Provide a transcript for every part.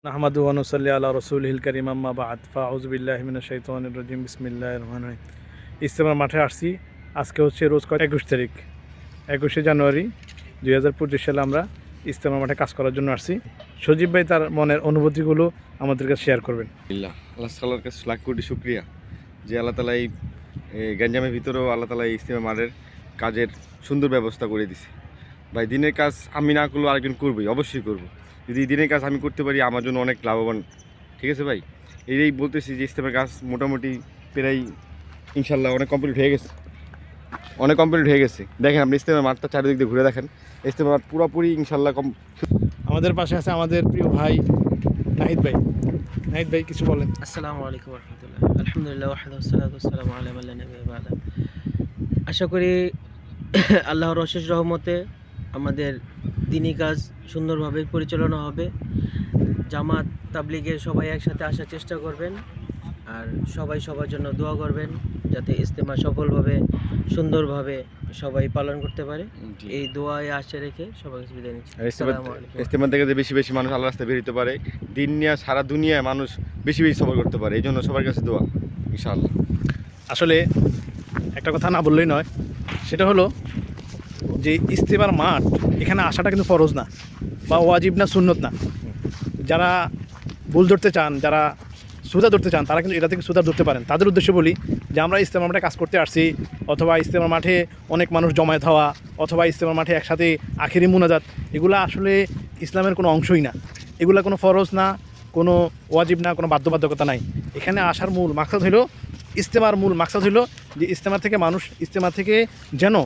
নাহমাদু ওয়া নুসাল্লি আলা রাসূলিহিল কারীম আম্মা বা'দ ফাআউযু বিল্লাহি মিনাশ শাইতানির রাজিম বিসমিল্লাহির রহমানির রহিম। ইজতেমার মাঠে আসছি। আজকে হচ্ছে রোজ 21 তারিখ, 21শে জানুয়ারি 2025 সালে আমরা ইজতেমার মাঠে কাজ করার জন্য আসছি। সজীব ভাই তার মনের অনুভূতিগুলো আমাদের কাছে শেয়ার করবেন। আল্লাহ তাআলার কাছে লাখ কোটি শুকরিয়া যে আল্লাহ তাআলা এই গঞ্জামের ভিতরেও আল্লাহ তাআলা এই ইজতেমা মাঠের কাজের সুন্দর ব্যবস্থা করে দিছে। ভাই দিনের কাজ আমি না করলেও আরেকজন করবেই, অবশ্যই করব। যদি দিনের কাজ আমি করতে পারি আমার জন্য অনেক লাভবান। ঠিক আছে ভাই, এই বলতেছি যে ইজতেমার কাজ মোটামুটি প্রায় ইনশাল্লাহ অনেক কমপ্লিট হয়ে গেছে। দেখেন আপনি ইজতেমার মাঠটা চারিদিক দিয়ে ঘুরে দেখেন, ইজতেমার মাঠ পুরোপুরি ইনশাল্লাহ আমাদের পাশে আছে আমাদের প্রিয় ভাই নাহিদ ভাই। নাহিদ ভাই কিছু বলেন। আসসালামু আলাইকুম রহমতুল্লাহ। আলহামদুলিল্লাহ ওয়াহদাহু ওয়াসসালাতু ওয়াসসালামু আলা মান লা নাবিয়্যা বা'দা। আশা করি আল্লাহর অশেষ রহমতে আমাদের দিনী কাজ সুন্দরভাবে পরিচালনা হবে। জামাত তাবলীগের সবাই একসাথে আসার চেষ্টা করবেন, আর সবাই সবার জন্য দোয়া করবেন যাতে ইজতেমা সফলভাবে সুন্দরভাবে সবাই পালন করতে পারে। এই দোয়ায় আশা রেখে সবাই বিদায় নিচ্ছি। ইজতেমা থেকে যে বেশি বেশি মানুষ আল্লাহ রাস্তায় বের হতে পারে, দিন নিয়ে সারা দুনিয়ায় মানুষ বেশি বেশি সফর করতে পারে, এই জন্য সবার কাছে দোয়া ইনশাআল্লাহ। আসলে একটা কথা না বললেই নয়, সেটা হলো যে ইজতেমার মাঠ এখানে আসাটা কিন্তু ফরজ না বা ওয়াজিব না, সুন্নত না। যারা ভুল ধরতে চান, যারা সুদা ধরতে চান, তারা কিন্তু এটা থেকে সুদা ধরতে পারেন। তাদের উদ্দেশ্যে বলি যে আমরা ইজতেমার মাঠে কাজ করতে আসছি, অথবা ইজতেমার মাঠে অনেক মানুষ জমায়েত হওয়া, অথবা ইজতেমার মাঠে একসাথে আখেরি মুনাজাত, এগুলো আসলে ইসলামের কোনো অংশই না। এগুলো কোনো ফরজ না, কোনো ওয়াজিব না, কোনো বাধ্যবাধকতা নাই। এখানে আসার মূল মাকসাদ হলো, ইজতেমার মূল মাকসাদ হলো যে ইজতেমা থেকে যেন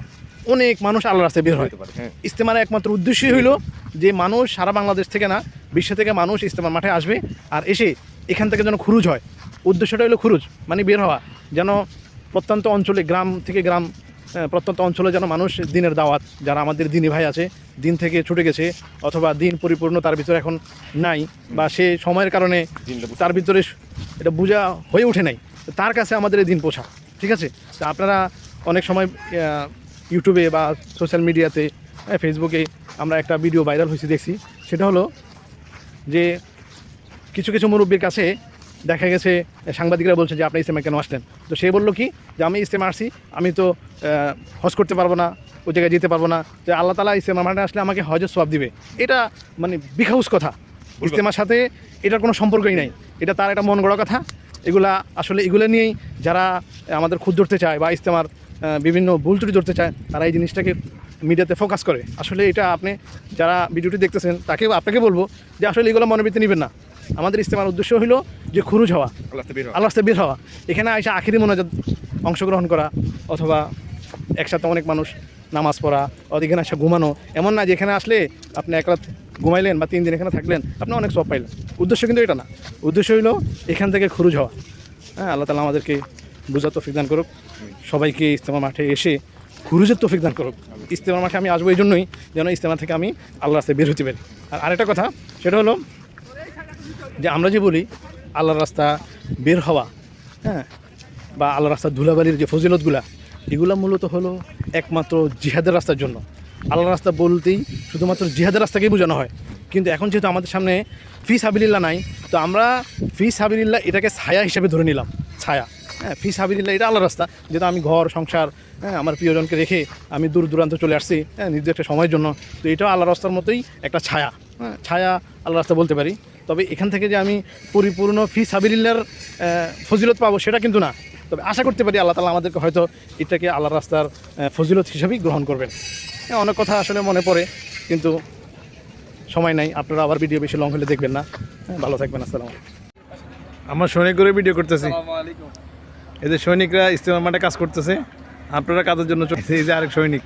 অনেক মানুষ আল্লাহর রাস্তায় বের হয়। ইজতেমার একমাত্র উদ্দেশ্যই হইল যে মানুষ সারা বাংলাদেশ থেকে না, বিশ্ব থেকে মানুষ ইজতেমার মাঠে আসবে, আর এসে এখান থেকে যেন খুরুজ হয়। উদ্দেশ্যটা হলো খুরুজ, মানে বের হওয়া, যেন প্রত্যন্ত অঞ্চলে, গ্রাম থেকে গ্রাম, প্রত্যন্ত অঞ্চলে যেন মানুষ দিনের দাওয়াত, যারা আমাদের দিনী ভাই আছে, দিন থেকে ছুটে গেছে, অথবা দিন পরিপূর্ণ তার ভিতরে এখন নাই, বা সে সময়ের কারণে তার ভিতরে এটা বোঝা হয়ে ওঠে নাই, তার কাছে আমাদের এই দিন পৌঁছা। ঠিক আছে, তো আপনারা অনেক সময় ইউটিউবে বা সোশ্যাল মিডিয়াতে, ফেসবুকে আমরা একটা ভিডিও ভাইরাল হয়েছে দেখছি। সেটা হলো যে কিছু কিছু মুরব্বীর কাছে দেখা গেছে সাংবাদিকরা বলছে যে আপনি ইজতেমা কেন আসলেন। তো সে বললো কি যে আমি ইজতেমা আসছি, আমি তো হজ করতে পারবো না, ওই জায়গায় যেতে পারবো না, যে আল্লাহ তাআলা ইজতেমা মাঠে আসলে আমাকে হজের সওয়াব দিবে। এটা মানে বিখাউস কথা, ইজতেমার সাথে এটার কোনো সম্পর্কই নাই, এটা তার একটা মন গড়া কথা। এগুলো নিয়েই যারা আমাদের খুদ ধরতে চায় বা ইজতেমার বিভিন্ন ভুল ত্রুটি ধরতে চায়, তারা এই জিনিসটাকে মিডিয়াতে ফোকাস করে। আসলে এটা আপনি যারা ভিডিওটি দেখতেছেন আপনাকে বলবো যে আসলে এগুলো মনোবৃত্তি নেবেন না। আমাদের ইজতেমার উদ্দেশ্য হলো যে খুরুজ হওয়া, আল্লাহ রাস্তায় বের হওয়া, এখানে এসে আখিরি মোনাজাত অংশগ্রহণ করা, অথবা একসাথে অনেক মানুষ নামাজ পড়া, এখানে এসে ঘুমানো। এমন না যে এখানে আসলে আপনি এক রাত ঘুমাইলেন বা 3 দিন এখানে থাকলেন, আপনি অনেক সওয়াব পাইলেন। উদ্দেশ্য কিন্তু এটা না, উদ্দেশ্য হলো এখান থেকে খুরুজ হওয়া। হ্যাঁ, আল্লাহ তাআলা আমাদেরকে বুঝার তৌফিক দান করুক, সবাইকে ইজতেমার মাঠে এসে খুরুজের তৌফিক দান করুক। ইজতেমার মাঠে আমি আসবো এই জন্যই যেন ইজতেমা থেকে আমি আল্লাহর রাস্তায় বের হতে পারি। আর আরেকটা কথা, সেটা হলো যে আমরা যে বলি আল্লাহর রাস্তা বের হওয়া, হ্যাঁ, বা আল্লাহর রাস্তার ধুলাবালির যে ফজিলতগুলা, এগুলো মূলত হলো একমাত্র জিহাদের রাস্তার জন্য। আল্লাহর রাস্তা বলতেই শুধুমাত্র জিহাদের রাস্তাকেই বোঝানো হয়। কিন্তু এখন যেহেতু আমাদের সামনে ফি সাবিলিল্লাহ নাই, তো আমরা ফি সাবিলিল্লাহ এটাকে ছায়া হিসেবে ধরে নিলাম। ছায়া, হ্যাঁ, ফি সাবিলিল্লাহ এটা আল্লাহর রাস্তা। যেহেতু আমি ঘর সংসার, হ্যাঁ, আমার প্রিয়জনকে রেখে আমি দূর দূরান্ত চলে আসছি, হ্যাঁ, নির্দিষ্ট একটা সময়ের জন্য, তো এটাও আল্লাহর রাস্তার মতোই একটা ছায়া। হ্যাঁ, ছায়া আল্লাহর রাস্তা বলতে পারি। তবে এখান থেকে যে আমি পরিপূর্ণ ফি সাবিলিল্লাহর ফজিলত পাবো সেটা কিন্তু না। তবে আশা করতে পারি আল্লাহ তাআলা আমাদেরকে হয়তো এটাকে আল্লাহর রাস্তার ফজিলত হিসাবেই গ্রহণ করবেন। হ্যাঁ, অনেক কথা আসলে মনে পড়ে, কিন্তু সময় নাই। আপনারা আবার ভিডিও বেশি লং হলে দেখবেন না। হ্যাঁ, ভালো থাকবেন। আসসালামু আলাইকুম। আমার সৈনিক করে ভিডিও করতেছি, এই যে সৈনিকরা ইজতেমার মাঠে কাজ করতেছে, আপনারা কাজের জন্য চলছে। এই যে আরেক সৈনিক,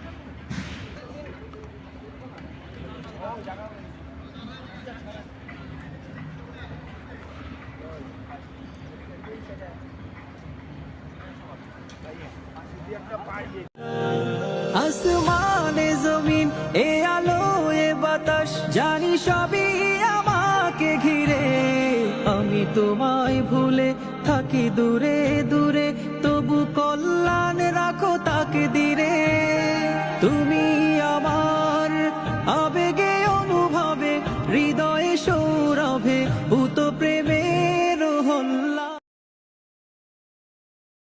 আসমানে জমিন এ আলো এ বাতাস জানি সবই আমাকে ঘিরে, আমি তোমায় ভুলে থাকি দূরে দূরে, তবু কল্যাণ রাখো তাকে দিরে।